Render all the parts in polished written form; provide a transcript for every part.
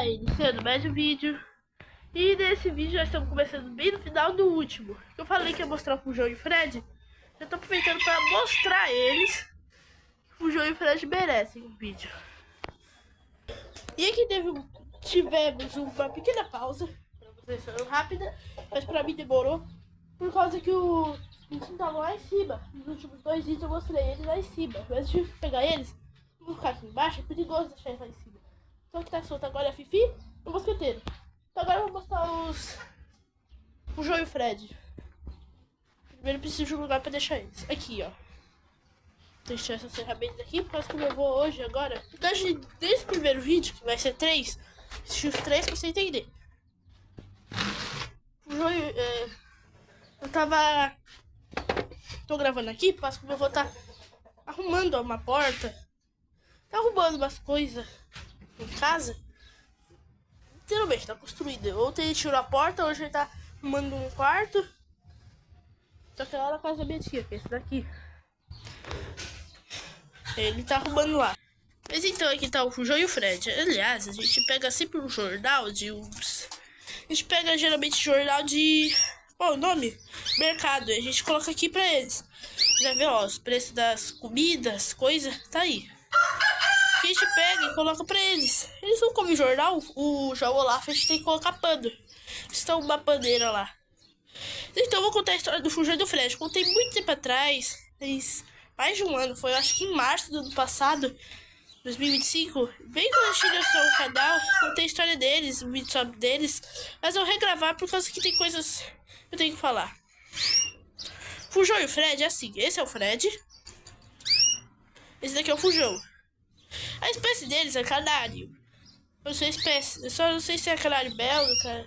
Iniciando mais um vídeo. E nesse vídeo nós estamos começando bem no final do último. Eu falei que ia mostrar o João e o Fred. Eu tô aproveitando para mostrar eles que o João e o Fred merecem um vídeo. E aqui tivemos uma pequena pausa, pra vocês foram rápida, mas pra mim demorou. Por causa que o bichinho estavam lá em cima. Nos últimos 2 vídeos eu mostrei eles lá em cima. Mas se eu pegar eles, eu vou ficar aqui embaixo, é perigoso deixar eles lá em cima. Então o que tá solto agora é a Fifi e o mosqueteiro. Então agora eu vou mostrar o João e o Fred. Primeiro eu preciso de um lugar pra deixar eles. Aqui, ó. Deixar essas ferramentas aqui, por causa que eu vou hoje agora. Desde o primeiro vídeo, que vai ser 3, assistir os 3 pra você entender. O João tô gravando aqui, por causa que eu vou estar arrumando uma porta. Tá arrumando umas coisas em casa. Literalmente, tá construído. Ontem ele tirou a porta, hoje ele tá arrumando um quarto. Só que lá na casa da minha tia, que é esse daqui. Ele tá arrumando lá. Mas então aqui tá o João e o Fred. Aliás, a gente pega sempre um jornal de uns... A gente pega geralmente jornal de... Qual é o nome? Mercado. E a gente coloca aqui pra eles. Já viu, ó, os preços das comidas, coisa, tá aí. Que a gente pega e coloca pra eles. Eles não comem jornal, o João Olaf, a gente tem que colocar pano. Estão uma paneira lá. Então eu vou contar a história do João e do Fred. Contei muito tempo atrás, mais de um ano, foi acho que em março do ano passado, 2025. Bem quando a gente lançou o canal, contei a história deles, o vídeo sobre deles. Mas eu vou regravar por causa que tem coisas que eu tenho que falar. O João e o Fred é assim, esse é o Fred. Esse daqui é o Fujão. A espécie deles é canário. Eu não sei a espécie. Eu só não sei se é canário belga, cara.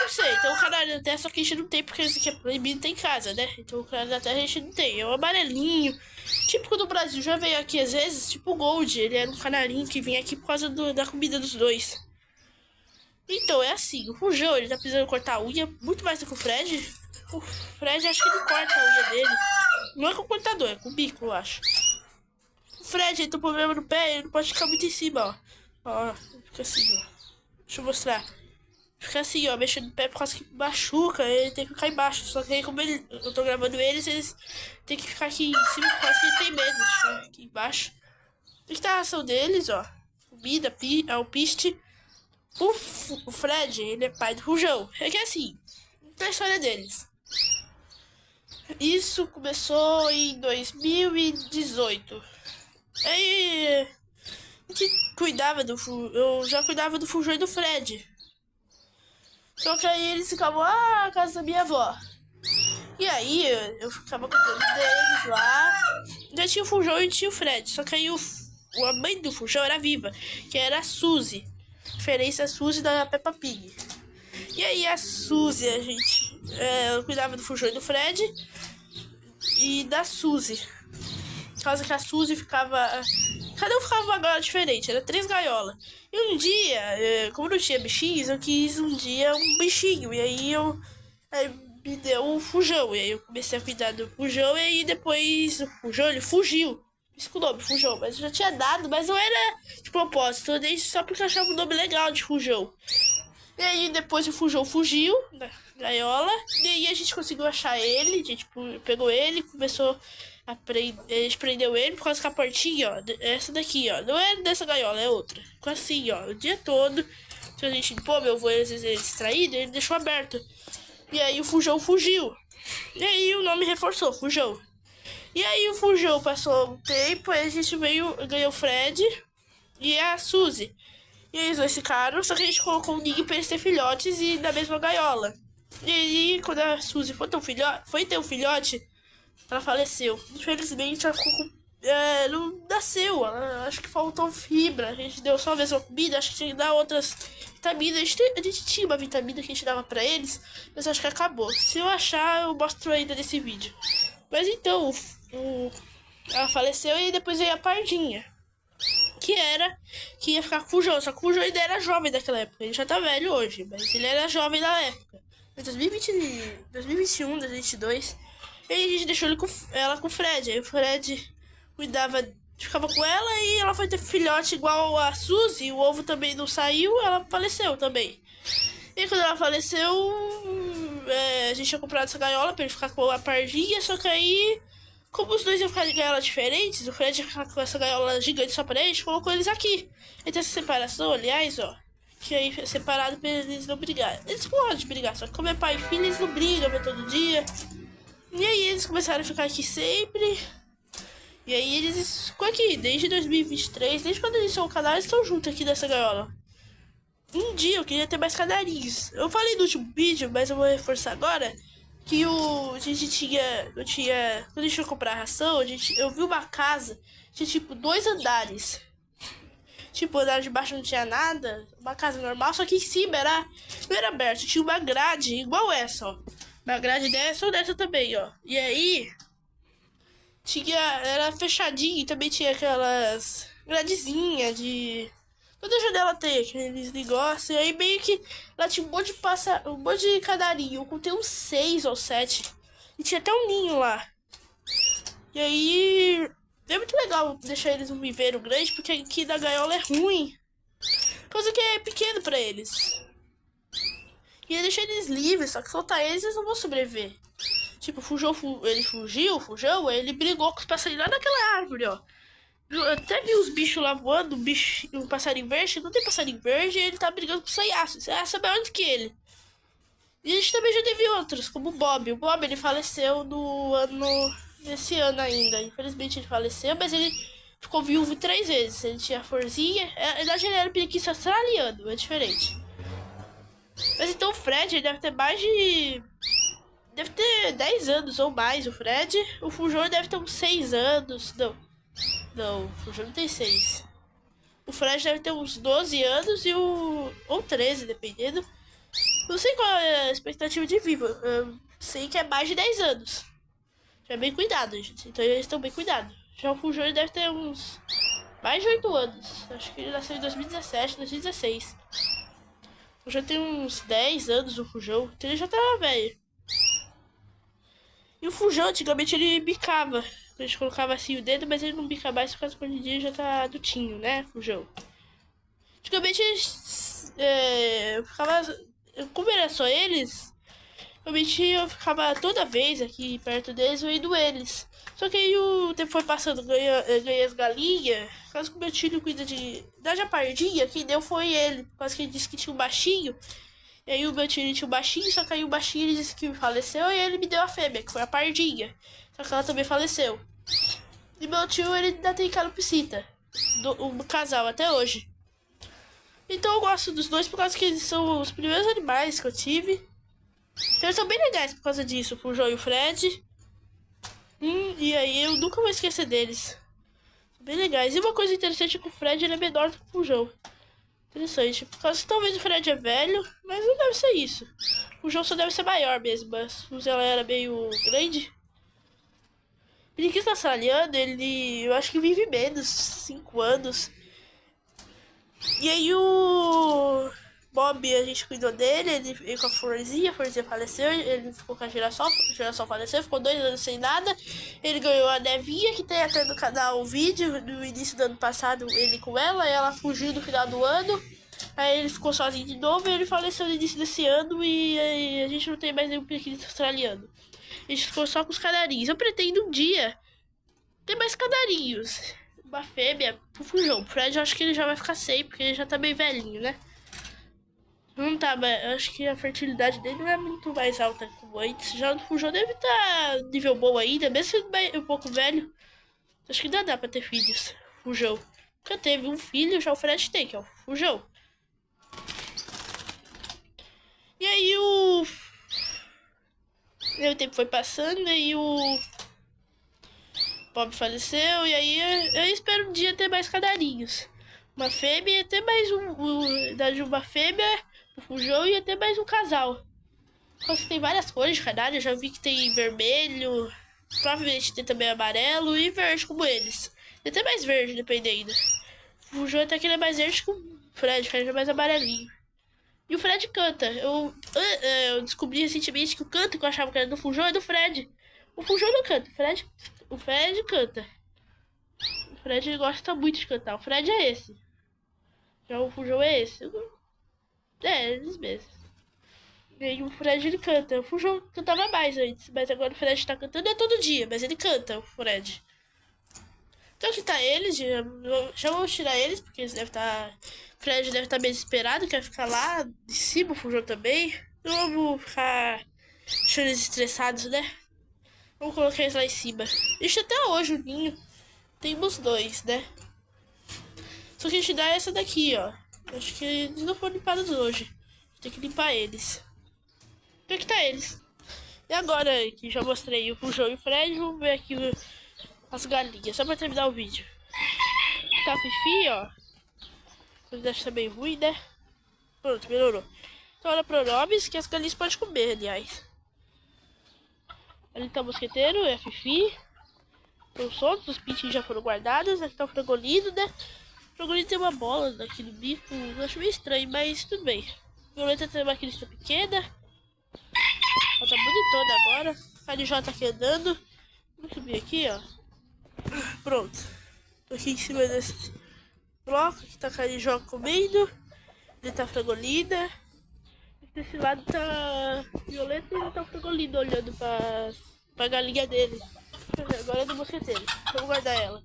Não sei. Então o canário da terra só que a gente não tem porque esse aqui é proibido em casa, né? Então o canário da terra a gente não tem. É um amarelinho. Típico do Brasil. Já veio aqui às vezes, tipo o Gold. Ele era um canarinho que vinha aqui por causa da comida dos dois. Então é assim. O Fujão, ele tá precisando cortar a unha muito mais do que o Fred. O Fred acho que não corta a unha dele. Não é com o cortador, é com o bico, eu acho. O Fred, ele tem um problema no pé, ele não pode ficar muito em cima, ó. Ó, fica assim, ó. Deixa eu mostrar. Fica assim, ó, mexendo no pé por causa que machuca, ele tem que ficar embaixo. Só que aí, como eu tô gravando eles tem que ficar aqui em cima por causa que ele tem medo de ficar aqui embaixo. Aqui tá a ração deles, ó. Comida, alpiste. O Fred, ele é pai do Fujão. É que assim, tá a história deles. Isso começou em 2018. Aí a gente cuidava eu já cuidava do Fujão e do Fred. Só que aí eles ficavam lá na casa da minha avó. E aí eu ficava cuidando deles lá. Já tinha o Fujão e tinha o Fred. Só que aí a mãe do Fujão era viva, que era a Suzy. Referência a Suzy da Peppa Pig. E aí a Suzy, eu cuidava do Fujão e do Fred. E da Suzy. Por causa que a Suzy ficava... Cada um ficava uma gaiola diferente, era 3 gaiolas. E um dia, como não tinha bichinhos, eu quis um dia um bichinho. E aí me deu um Fujão. E aí eu comecei a cuidar do Fujão. E aí depois o Fujão, ele fugiu. Isso com o nome, Fujão. Mas eu já tinha dado, mas não era de propósito. Eu dei só porque eu achava o nome legal de Fujão. E aí depois o Fujão fugiu da gaiola. E aí a gente conseguiu achar ele. A gente pegou ele, começou a gente prendeu ele por causa que a portinha, ó, essa daqui, ó, não é dessa gaiola, é outra. Ficou assim, ó, o dia todo. Então a gente, pô, meu avô às vezes é distraído, ele deixou aberto. E aí o Fujão fugiu. E aí o nome reforçou, Fujão. E aí o Fujão passou um tempo, aí a gente ganhou o Fred e a Suzy. E aí os dois ficaram, só que a gente colocou um ninho pra eles terem filhotes e na mesma gaiola. E aí quando a Suzy foi ter um filhote, ela faleceu. Infelizmente ela ficou com... não nasceu. Acho que faltou fibra. A gente deu só a mesma comida. Acho que tinha que dar outras vitaminas. A gente tinha uma vitamina que a gente dava pra eles, mas acho que acabou. Se eu achar, eu mostro ainda nesse vídeo. Mas então, ela faleceu e depois veio a Pardinha. Que ia ficar com o Fujão. Só que o Fujão ainda era jovem naquela época. Ele já tá velho hoje, mas ele era jovem na época. Em 2021, 2022. E aí a gente deixou ela com o Fred. Aí o Fred cuidava ficava com ela e ela foi ter filhote igual a Suzy. O ovo também não saiu, ela faleceu também. E quando ela faleceu, a gente tinha comprado essa gaiola pra ele ficar com a pardinha, só que aí, como os dois iam ficar de gaiola diferentes, o Fred ia ficar com essa gaiola gigante só pra eles, colocou eles aqui. E tem essa separação, aliás, ó, que aí é separado pra eles não brigarem. Eles podem brigar, só que como é pai e filho, eles não brigam todo dia. E aí eles começaram a ficar aqui sempre. E aí eles ficam aqui desde 2023, desde quando eles são o canal, eles estão juntos aqui nessa gaiola. Um dia eu queria ter mais canarinhos. Eu falei no último vídeo, mas eu vou reforçar agora. Que a gente tinha. Quando a gente foi comprar ração, eu vi uma casa. Tinha tipo 2 andares. Tipo, o andar de baixo não tinha nada. Uma casa normal, só que em cima não era aberto. Tinha uma grade igual essa, ó. Uma grade dessa ou dessa também, ó. E aí. Era fechadinho e também tinha aquelas gradezinhas de. Toda janela tem aqueles negócios. E aí meio que lá tinha um monte de canarinho. Eu contei uns 6 ou 7. E tinha até um ninho lá. E aí é muito legal deixar eles num viveiro grande, porque aqui na gaiola é ruim. Coisa que é pequeno pra eles. E aí deixar eles livres, só que soltar eles não vão sobreviver. Tipo, ele fugiu, ele brigou com os passarinhos lá naquela árvore, ó. Eu até vi os bichos lá voando, um passarinho verde, não tem passarinho verde, e ele tá brigando com o Saiaço. O Saiaço é maior do que ele. E a gente também já teve outros, como o Bob. O Bob, ele faleceu nesse ano ainda. Infelizmente ele faleceu, mas ele ficou viúvo 3 vezes. Ele tinha forzinha. Na verdade ele era periquito australiano, é diferente. Mas então o Fred, ele deve ter mais de... Deve ter 10 anos ou mais, o Fred. O Fujão deve ter uns 6 anos. Não, o Fujão não tem 6. O Fred deve ter uns 12 anos ou 13, dependendo. Não sei qual é a expectativa de vida. Eu sei que é mais de 10 anos. Já é bem cuidado, gente. Então eles estão bem cuidados. Já o Fujão deve ter uns mais de 8 anos. Acho que ele nasceu em 2017, 2016. Eu já tenho uns 10 anos o Fujão. Então ele já tava velho. E o Fujão, antigamente, ele bicava. A gente colocava assim o dedo, mas ele não bica mais por causa que hoje em dia já tá adultinho, né, Fujão? Antigamente, como era só eles, realmente eu ficava toda vez aqui perto deles, vendo eles. Só que aí o tempo foi passando, ganhei as galinhas. Por causa que o meu tio cuida da japardinha, quem deu foi ele. Por causa que ele disse que tinha um baixinho. E aí o meu tio tinha um baixinho, só que aí o baixinho ele disse que faleceu e ele me deu a fêmea, que foi a pardinha. Só que ela também faleceu. E meu tio, ele ainda tem calopsita, um casal até hoje. Então eu gosto dos dois por causa que eles são os primeiros animais que eu tive. Então eles são bem legais por causa disso, pro João e o Fred. E aí eu nunca vou esquecer deles. Bem legais. E uma coisa interessante é que o Fred ele é menor do que o João. Interessante. Por causa que talvez o Fred é velho, mas não deve ser isso. O João só deve ser maior mesmo, mas ela era meio grande. Ele que está salhando, eu acho que vive menos, 5 anos. E aí o Bob, a gente cuidou dele, ele veio com a Florzinha faleceu, ele ficou com a Girassol faleceu, ficou 2 anos sem nada. Ele ganhou a Nevinha, que tem até no canal um vídeo no início do ano passado, ele com ela fugiu no final do ano. Aí ele ficou sozinho de novo e ele faleceu no início desse ano e aí a gente não tem mais nenhum periquito australiano. A gente ficou só com os canarinhos. Eu pretendo um dia ter mais canarinhos. Uma fêmea pro Fujão. O Fred eu acho que ele já vai ficar sem, porque ele já tá bem velhinho, né? Não tá, mas eu acho que a fertilidade dele não é muito mais alta como antes. Já o Fujão deve estar nível bom ainda, mesmo sendo um pouco velho. Acho que ainda dá pra ter filhos. Fujão. Nunca teve um filho, já o Fred tem, que é o Fujão. E aí o tempo foi passando e o Bob faleceu. E aí eu espero um dia ter mais canarinhos. Uma fêmea e ter mais de uma fêmea, o Fujão, e ter mais um casal. Porque tem várias cores de canário. Eu já vi que tem vermelho, provavelmente tem também amarelo e verde como eles. Tem até mais verde, dependendo. O Fujão até que ele é mais verde que o Fred é mais amarelinho. E o Fred canta. Eu descobri recentemente que o canto que eu achava que era do Fujão é do Fred. O Fujão não canta, o Fred canta. Fred ele gosta muito de cantar. O Fred é esse. Já o Fujão é esse. É, eles mesmos. E aí o Fred ele canta. O Fujão cantava mais antes, mas agora o Fred tá cantando todo dia, mas ele canta, o Fred. Então que tá eles, já vamos tirar eles, porque eles devem estar. O Fred deve estar bem desesperado, quer ficar lá de cima, o Fujão também. Não vamos ficar deixando eles estressados, né? Vamos colocar eles lá em cima. Deixa até hoje o ninho. Temos dois, né? Só que a gente dá essa daqui, ó. Acho que eles não foram limpados hoje. Tem que limpar eles. Então aqui tá eles. E agora que já mostrei o Fujão e o Fred, vamos ver aqui as galinhas, só pra terminar o vídeo. Tá a Fifi, ó. Mas acho que tá bem ruim, né? Pronto, melhorou. Então olha pronomes que as galinhas podem comer, aliás. Ali tá o mosqueteiro, é a Fifi. Estão soltos, os pintinhos já foram guardados. Aqui tá o frangolino, né? O frangolino tem uma bola aqui no bico. Eu acho meio estranho, mas tudo bem. Violeta tem uma crista pequena. Ela tá bonitona agora. A Carijó tá aqui andando. Vamos subir aqui, ó. Pronto. Tô aqui em cima desse bloco. Aqui tá a Carijó comendo. Ali tá a frangolina. Desse lado tá Violeta e tá o frangolino olhando pra galinha dele. Agora é do mosqueteiro. Vamos guardar ela.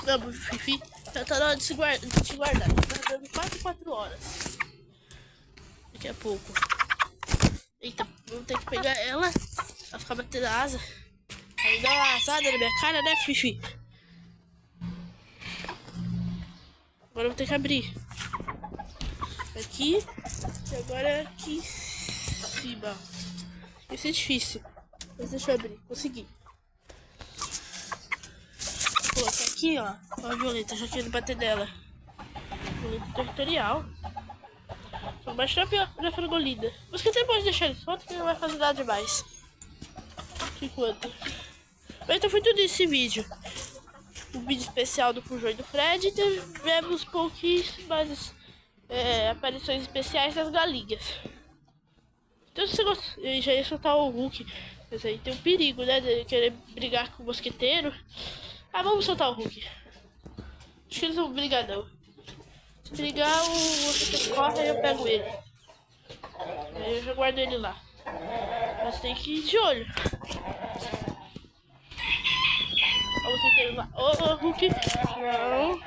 Vamos, Fifi. Já tá na hora de te guardar. Tá dando quase 4 horas. Daqui a pouco. Eita, vamos ter que pegar ela. Ela ficar batendo a asa. Aí dá uma asada na minha cara, né, Fifi? Agora eu vou ter que abrir. Aqui. E agora aqui em cima. Vai ser difícil. Mas deixa eu abrir. Consegui. Vou colocar aqui, ó. Ó a Violeta, já querendo bater nela. Violeta territorial. Só baixo da frangolina. Mas que até pode deixar ele solto que não vai fazer nada demais. Por enquanto. Mas então foi tudo esse vídeo. Um vídeo especial do Fujão e do Fred. Tivemos pouquíssimas aparições especiais das galinhas. Então se você gosta, já ia soltar o Hulk. Mas aí tem um perigo, né? De querer brigar com o mosqueteiro. Ah, vamos soltar o Hulk. Acho que eles não vão brigar não. Se brigar, o mosqueteiro corre e eu pego ele. Aí eu já guardo ele lá. Mas tem que ir de olho. Ó, o mosqueteiro lá. Ô, Hulk. Não.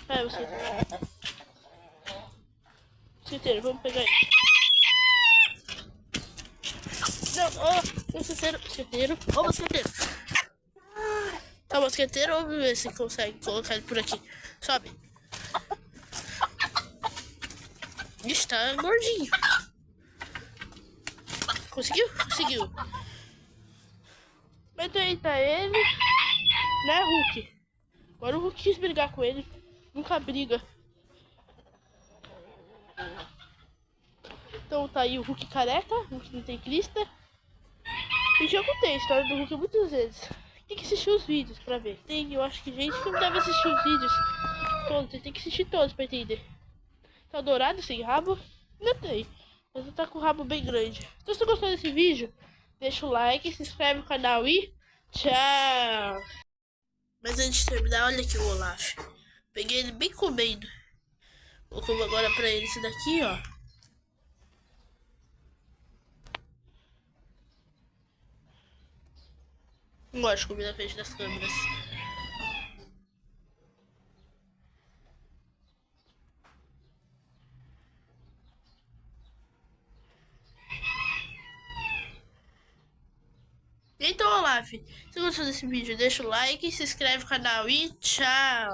Vai, mosqueteiro. Mosqueteiro, vamos pegar ele. Não, ô, mosqueteiro. Ô, mosqueteiro. Tá, mosqueteiro, vamos ver se consegue colocar ele por aqui. Sobe. Ixi, tá gordinho. Conseguiu? Conseguiu. Mas aí tá ele, né, Hulk? Agora o Hulk quis brigar com ele. Nunca briga. Então tá aí o Hulk careca, o Hulk não tem crista. E já contei a história do Hulk muitas vezes. Tem que assistir os vídeos pra ver. Eu acho que gente que não deve assistir os vídeos todos. Você tem que assistir todos pra entender. Tá dourado sem rabo? Não tem. Mas tá com o rabo bem grande. Então se você gostou desse vídeo, deixa o like, se inscreve no canal e tchau! Mas antes de terminar, olha aqui o Olaf. Peguei ele bem comendo. Vou comer agora pra ele esse daqui, ó. Não gosto de comer na frente das câmeras. Então, Olaf, se você gostou desse vídeo, deixa o like, se inscreve no canal e tchau!